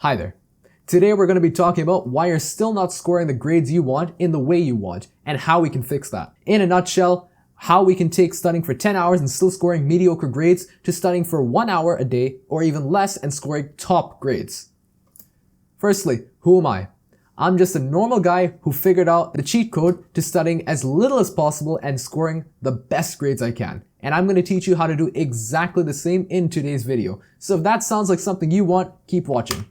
Hi there. Today we're going to be talking about why you're still not scoring the grades you want in the way you want and how we can fix that. In a nutshell, how we can take studying for 10 hours and still scoring mediocre grades to studying for 1 hour a day or even less and scoring top grades. Firstly, who am I? I'm just a normal guy who figured out the cheat code to studying as little as possible and scoring the best grades I can. And I'm going to teach you how to do exactly the same in today's video. So if that sounds like something you want, keep watching.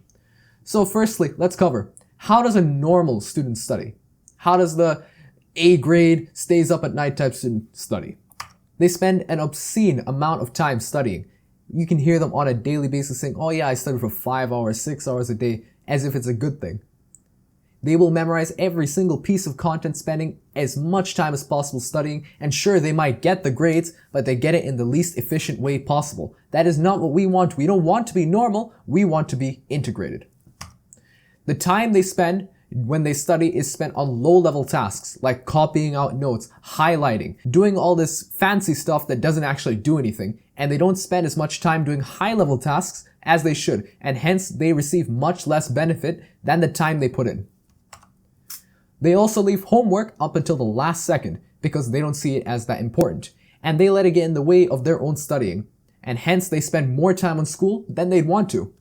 So firstly, let's cover, how does a normal student study? How does the A grade, stays up at night type student study? They spend an obscene amount of time studying. You can hear them on a daily basis saying, oh yeah, I study for 5 hours, 6 hours a day, as if it's a good thing. They will memorize every single piece of content, spending as much time as possible studying, and sure, they might get the grades, but they get it in the least efficient way possible. That is not what we want. We don't want to be normal, we want to be integrated. The time they spend when they study is spent on low-level tasks like copying out notes, highlighting, doing all this fancy stuff that doesn't actually do anything, and they don't spend as much time doing high-level tasks as they should, and hence they receive much less benefit than the time they put in. They also leave homework up until the last second because they don't see it as that important, and they let it get in the way of their own studying, and hence they spend more time on school than they'd want to.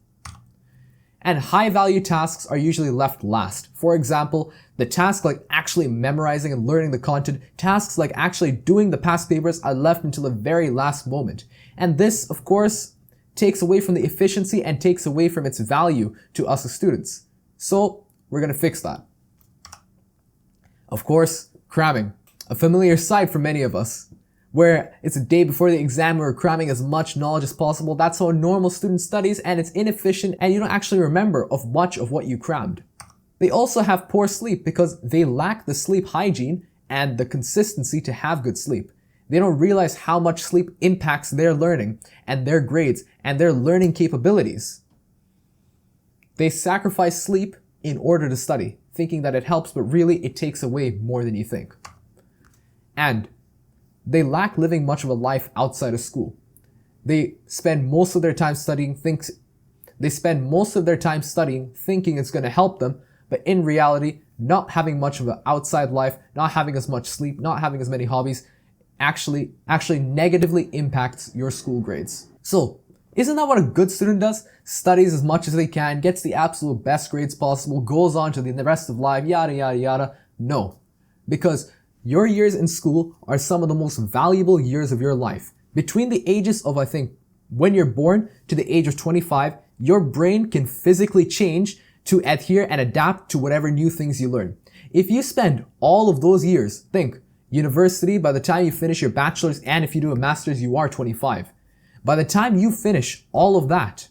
And high-value tasks are usually left last. For example, the tasks like actually memorizing and learning the content, tasks like actually doing the past papers are left until the very last moment. And this, of course, takes away from the efficiency and takes away from its value to us as students. So, we're going to fix that. Of course, cramming. A familiar sight for many of us. Where it's a day before the exam, we're cramming as much knowledge as possible. That's how a normal student studies, and it's inefficient and you don't actually remember of much of what you crammed. They also have poor sleep because they lack the sleep hygiene and the consistency to have good sleep. They don't realize how much sleep impacts their learning and their grades and their learning capabilities. They sacrifice sleep in order to study, thinking that it helps, but really it takes away more than you think. And they lack living much of a life outside of school. They spend most of their time studying thinking it's going to help them, but in reality, not having much of an outside life, not having as much sleep, not having as many hobbies, actually negatively impacts your school grades. So, isn't that what a good student does? Studies as much as they can, gets the absolute best grades possible, goes on to the rest of life, yada yada yada. No. Because your years in school are some of the most valuable years of your life. Between the ages of, I think, when you're born to the age of 25, your brain can physically change to adhere and adapt to whatever new things you learn. If you spend all of those years, think, university, by the time you finish your bachelor's and if you do a master's, you are 25. By the time you finish all of that,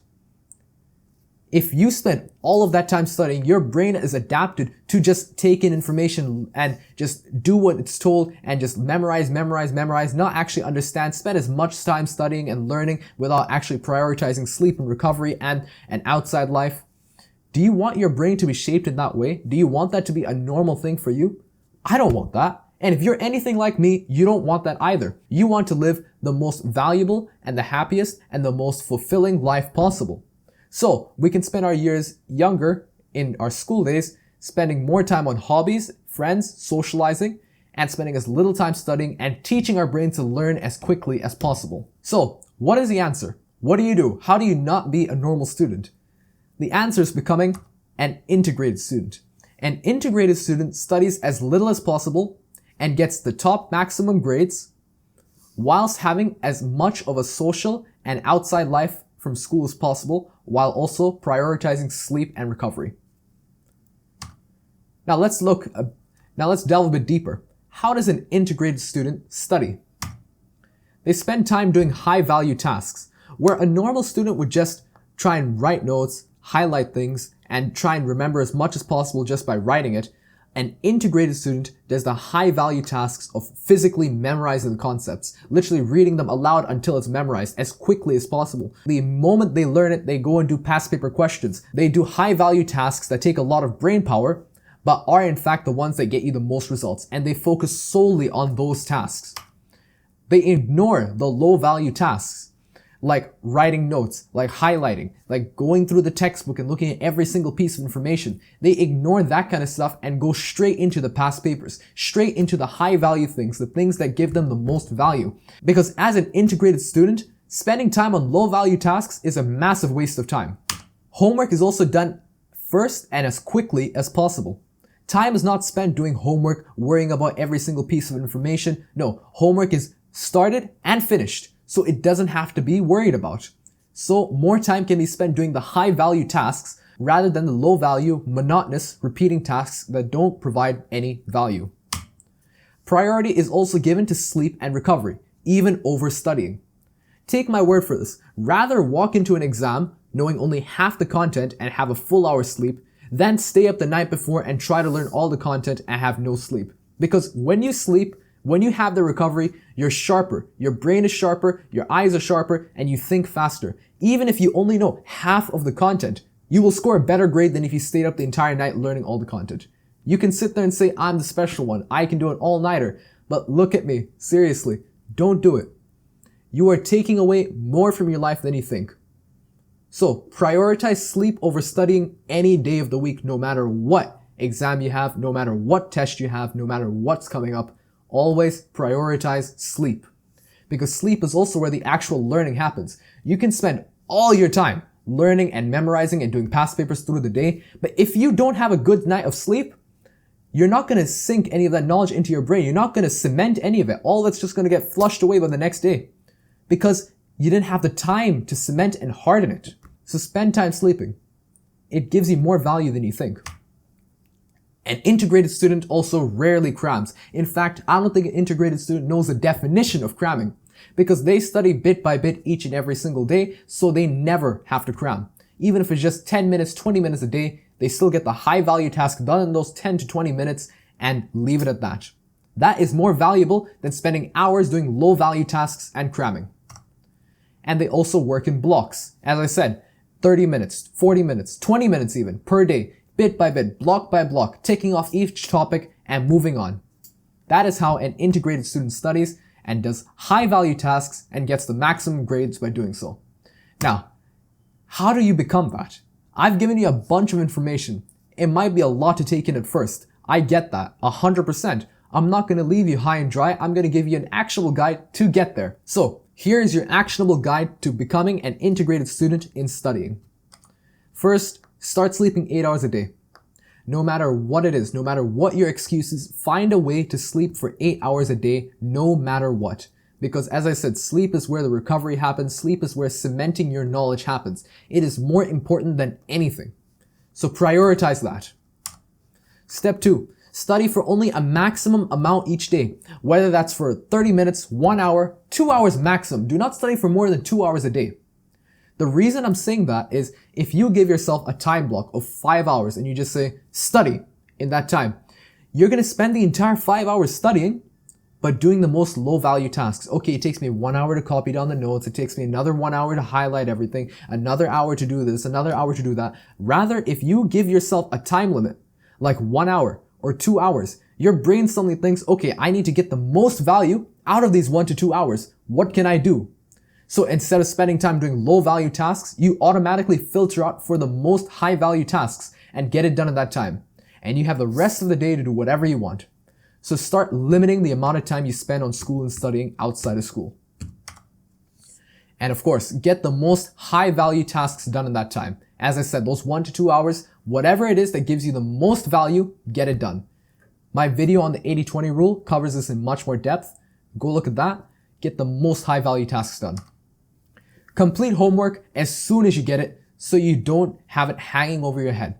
if you spend all of that time studying, your brain is adapted to just take in information and just do what it's told and just memorize, not actually understand, spend as much time studying and learning without actually prioritizing sleep and recovery and an outside life. Do you want your brain to be shaped in that way? Do you want that to be a normal thing for you? I don't want that. And if you're anything like me, you don't want that either. You want to live the most valuable and the happiest and the most fulfilling life possible. So, we can spend our years younger in our school days, spending more time on hobbies, friends, socializing, and spending as little time studying and teaching our brain to learn as quickly as possible. So, what is the answer? What do you do? How do you not be a normal student? The answer is becoming an integrated student. An integrated student studies as little as possible and gets the top maximum grades whilst having as much of a social and outside life from school as possible, while also prioritizing sleep and recovery. Now let's delve a bit deeper. How does an integrated student study? They spend time doing high-value tasks, where a normal student would just try and write notes, highlight things, and try and remember as much as possible just by writing it. An integrated student does the high-value tasks of physically memorizing the concepts, literally reading them aloud until it's memorized as quickly as possible. The moment they learn it, they go and do past paper questions. They do high-value tasks that take a lot of brain power, but are in fact the ones that get you the most results, and they focus solely on those tasks. They ignore the low-value tasks. like writing notes, like highlighting, like going through the textbook and looking at every single piece of information. They ignore that kind of stuff and go straight into the past papers, straight into the high value things, the things that give them the most value. Because as an integrated student, spending time on low value tasks is a massive waste of time. Homework is also done first and as quickly as possible. Time is not spent doing homework, worrying about every single piece of information. No, homework is started and finished, so it doesn't have to be worried about. So more time can be spent doing the high value tasks rather than the low value, monotonous, repeating tasks that don't provide any value. Priority is also given to sleep and recovery, even over studying. Take my word for this. Rather walk into an exam knowing only half the content and have a full hour's sleep, then stay up the night before and try to learn all the content and have no sleep. Because when you sleep, when you have the recovery, you're sharper, your brain is sharper, your eyes are sharper, and you think faster. Even if you only know half of the content, you will score a better grade than if you stayed up the entire night learning all the content. You can sit there and say, I'm the special one, I can do an all-nighter, but look at me, seriously, don't do it. You are taking away more from your life than you think. So prioritize sleep over studying any day of the week, no matter what exam you have, no matter what test you have, no matter what's coming up. Always prioritize sleep. Because sleep is also where the actual learning happens. You can spend all your time learning and memorizing and doing past papers through the day, but if you don't have a good night of sleep, you're not going to sink any of that knowledge into your brain. You're not going to cement any of it. All that's just going to get flushed away by the next day. Because you didn't have the time to cement and harden it. So spend time sleeping. It gives you more value than you think. An integrated student also rarely crams. In fact, I don't think an integrated student knows the definition of cramming because they study bit by bit each and every single day, so they never have to cram. Even if it's just 10 minutes, 20 minutes a day, they still get the high value task done in those 10 to 20 minutes and leave it at that. That is more valuable than spending hours doing low value tasks and cramming. And they also work in blocks. As I said, 30 minutes, 40 minutes, 20 minutes even per day, bit by bit, block by block, ticking off each topic and moving on. That is how an integrated student studies and does high value tasks and gets the maximum grades by doing so. Now, how do you become that? I've given you a bunch of information. It might be a lot to take in at first. I get that, 100%. I'm not going to leave you high and dry. I'm going to give you an actionable guide to get there. So, here is your actionable guide to becoming an integrated student in studying. First, start sleeping 8 hours a day. No matter what it is, no matter what your excuses, find a way to sleep for 8 hours a day, no matter what. Because as I said, sleep is where the recovery happens. Sleep is where cementing your knowledge happens. It is more important than anything. So prioritize that. Step 2. Study for only a maximum amount each day, whether that's for 30 minutes, 1 hour, 2 hours maximum. Do not study for more than 2 hours a day. The reason I'm saying that is if you give yourself a time block of 5 hours and you just say, study in that time, you're going to spend the entire 5 hours studying, but doing the most low value tasks. Okay, it takes me 1 hour to copy down the notes. It takes me another 1 hour to highlight everything, another hour to do this, another hour to do that. Rather, if you give yourself a time limit, like 1 hour, or 2 hours, your brain suddenly thinks, okay, I need to get the most value out of these 1 to 2 hours. What can I do? So instead of spending time doing low value tasks, you automatically filter out for the most high value tasks and get it done in that time. And you have the rest of the day to do whatever you want. So start limiting the amount of time you spend on school and studying outside of school. And of course, get the most high value tasks done in that time. As I said, those 1 to 2 hours, whatever it is that gives you the most value, get it done. My video on the 80-20 rule covers this in much more depth. Go look at that. Get the most high value tasks done. Complete homework as soon as you get it so you don't have it hanging over your head.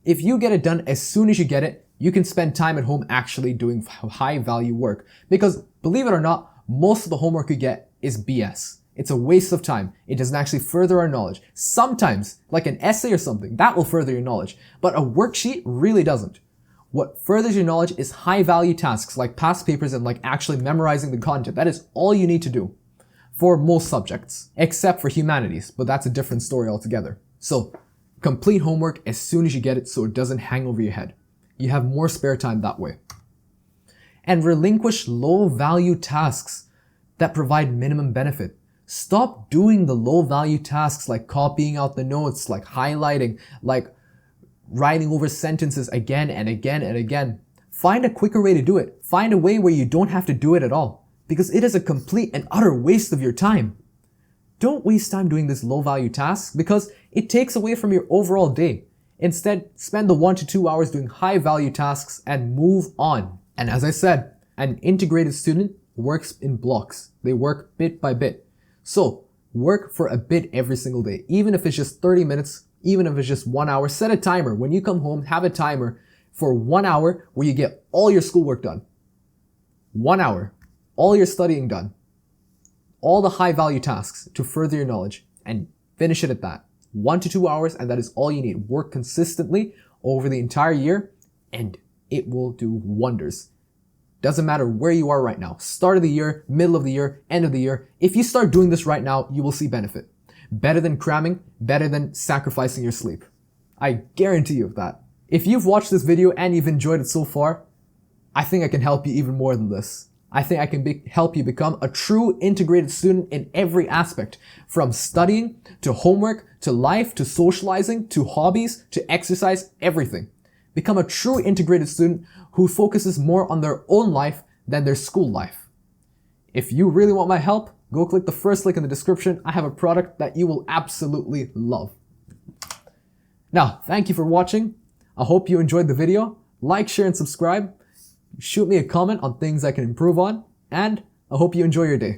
If you get it done as soon as you get it, you can spend time at home actually doing high value work. Because believe it or not, most of the homework you get is BS. It's a waste of time. It doesn't actually further our knowledge. Sometimes, like an essay or something, that will further your knowledge. But a worksheet really doesn't. What furthers your knowledge is high value tasks like past papers and like actually memorizing the content. That is all you need to do for most subjects, except for humanities, but that's a different story altogether. So, complete homework as soon as you get it so it doesn't hang over your head. You have more spare time that way. And relinquish low value tasks that provide minimum benefit. Stop doing the low value tasks like copying out the notes, like highlighting, like writing over sentences again and again and again. Find a quicker way to do it. Find a way where you don't have to do it at all, because it is a complete and utter waste of your time. Don't waste time doing this low value task because it takes away from your overall day. Instead, spend the 1 to 2 hours doing high value tasks and move on. And as I said, an integrated student works in blocks. They work bit by bit. So work for a bit every single day, even if it's just 30 minutes, even if it's just 1 hour. Set a timer. When you come home, have a timer for 1 hour where you get all your schoolwork done. 1 hour, all your studying done, all the high value tasks to further your knowledge, and finish it at that. 1 to 2 hours, and that is all you need. Work consistently over the entire year, and it will do wonders. Doesn't matter where you are right now. Start of the year, middle of the year, end of the year. If you start doing this right now, you will see benefit. Better than cramming, better than sacrificing your sleep. I guarantee you of that. If you've watched this video and you've enjoyed it so far, I think I can help you even more than this. I think I can help you become a true integrated student in every aspect, from studying, to homework, to life, to socializing, to hobbies, to exercise, everything. Become a true integrated student who focuses more on their own life than their school life. If you really want my help, go click the first link in the description. I have a product that you will absolutely love. Now, thank you for watching. I hope you enjoyed the video. Like, share, and subscribe. Shoot me a comment on things I can improve on, and I hope you enjoy your day.